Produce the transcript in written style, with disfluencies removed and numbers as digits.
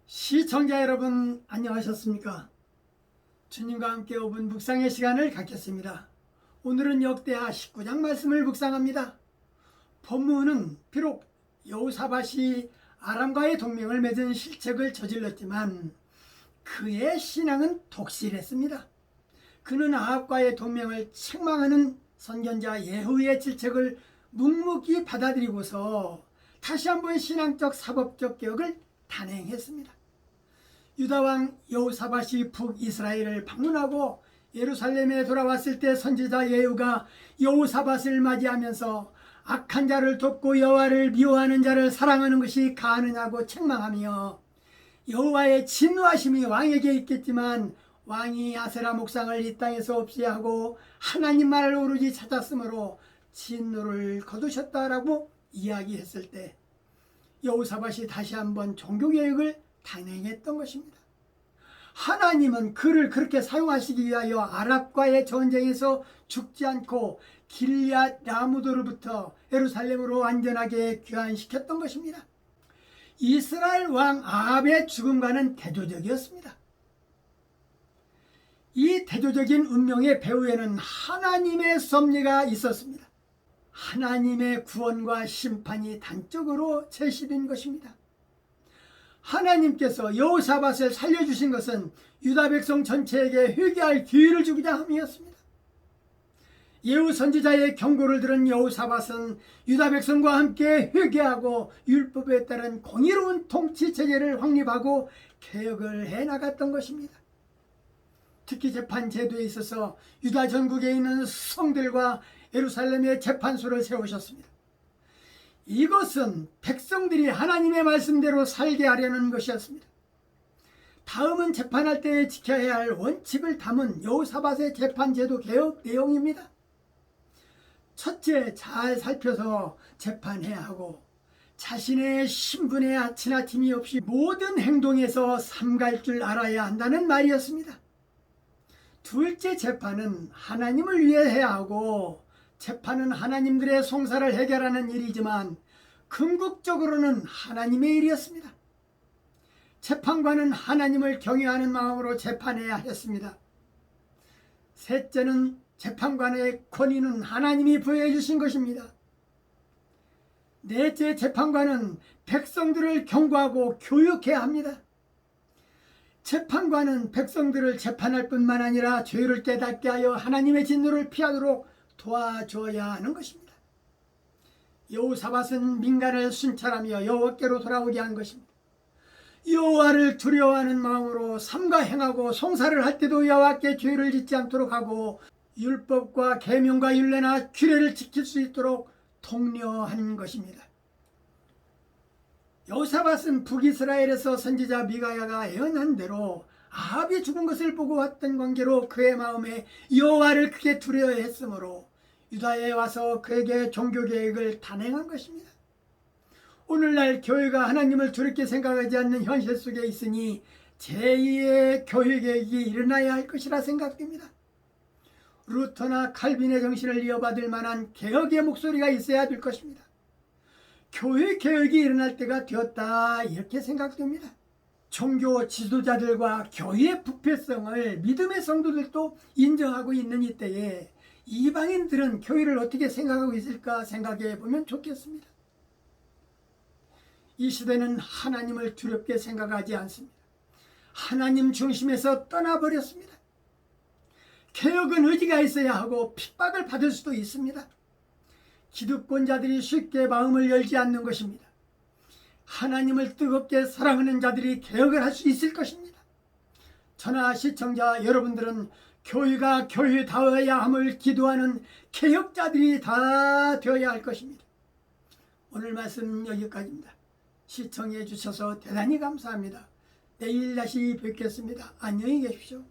시청자 여러분 안녕하셨습니까? 주님과 함께 5분 묵상의 시간을 갖겠습니다. 오늘은 역대하 19장 말씀을 묵상합니다. 본문은 비록 여호사밧이 아람과의 동맹을 맺은 실책을 저질렀지만 그의 신앙은 독실했습니다. 그는 아합과의 동맹을 책망하는 선견자 예후의 질책을 묵묵히 받아들이고서 다시 한번 신앙적 사법적 개혁을 단행했습니다. 유다왕 여호사밧이 북이스라엘을 방문하고 예루살렘에 돌아왔을 때 선지자 예후가 여호사밧을 맞이하면서 악한 자를 돕고 여호와를 미워하는 자를 사랑하는 것이 가느냐고 책망하며 여호와의 진노하심이 왕에게 있겠지만 왕이 아세라 목상을 이 땅에서 없이 하고 하나님 말을 오로지 찾았으므로 진노를 거두셨다라고 이야기했을 때 여호사밧이 다시 한번 종교개혁을 단행했던 것입니다. 하나님은 그를 그렇게 사용하시기 위하여 아랍과의 전쟁에서 죽지 않고 길앗 라무도로부터 예루살렘으로 안전하게 귀환시켰던 것입니다. 이스라엘 왕 아합의 죽음과는 대조적이었습니다. 이 대조적인 운명의 배후에는 하나님의 섭리가 있었습니다. 하나님의 구원과 심판이 단적으로 제시된 것입니다. 하나님께서 여호사밧을 살려주신 것은 유다 백성 전체에게 회개할 기회를 주고자 함이었습니다. 예후 선지자의 경고를 들은 여호사밧은 유다 백성과 함께 회개하고 율법에 따른 공의로운 통치 체제를 확립하고 개혁을 해나갔던 것입니다. 특히 재판 제도에 있어서 유다 전국에 있는 성들과 예루살렘의 재판소를 세우셨습니다. 이것은 백성들이 하나님의 말씀대로 살게 하려는 것이었습니다. 다음은 재판할 때 지켜야 할 원칙을 담은 여호사밧의 재판제도 개혁 내용입니다. 첫째, 잘 살펴서 재판해야 하고 자신의 신분에 지나침이 없이 모든 행동에서 삼갈 줄 알아야 한다는 말이었습니다. 둘째, 재판은 하나님을 위해 해야 하고 재판은 하나님들의 송사를 해결하는 일이지만 궁극적으로는 하나님의 일이었습니다. 재판관은 하나님을 경외하는 마음으로 재판해야 했습니다. 셋째는 재판관의 권위는 하나님이 부여해 주신 것입니다. 넷째, 재판관은 백성들을 경고하고 교육해야 합니다. 재판관은 백성들을 재판할 뿐만 아니라 죄를 깨닫게 하여 하나님의 진노를 피하도록 도와줘야 하는 것입니다. 여호사밧은 민간을 순찰하며 여호와께로 돌아오게 한 것입니다. 여호와를 두려워하는 마음으로 삼가 행하고 송사를 할 때도 여호와께 죄를 짓지 않도록 하고 율법과 계명과 율례나 규례를 지킬 수 있도록 독려한 것입니다. 여호사밧은 북이스라엘에서 선지자 미가야가 예언한 대로 아합이 죽은 것을 보고 왔던 관계로 그의 마음에 여호와를 크게 두려워했으므로 유다에 와서 그에게 종교개혁을 단행한 것입니다. 오늘날 교회가 하나님을 두렵게 생각하지 않는 현실 속에 있으니 제2의 교회개혁이 일어나야 할 것이라 생각됩니다. 루터나 칼빈의 정신을 이어받을 만한 개혁의 목소리가 있어야 될 것입니다. 교회 개혁이 일어날 때가 되었다 이렇게 생각됩니다. 종교 지도자들과 교회의 부패성을 믿음의 성도들도 인정하고 있는 이때에 이방인들은 교회를 어떻게 생각하고 있을까 생각해 보면 좋겠습니다. 이 시대는 하나님을 두렵게 생각하지 않습니다. 하나님 중심에서 떠나버렸습니다. 개혁은 의지가 있어야 하고 핍박을 받을 수도 있습니다. 기득권자들이 쉽게 마음을 열지 않는 것입니다. 하나님을 뜨겁게 사랑하는 자들이 개혁을 할 수 있을 것입니다. 저나 시청자 여러분들은 교회가 교회다워야 함을 기도하는 개혁자들이 다 되어야 할 것입니다. 오늘 말씀 여기까지입니다. 시청해 주셔서 대단히 감사합니다. 내일 다시 뵙겠습니다. 안녕히 계십시오.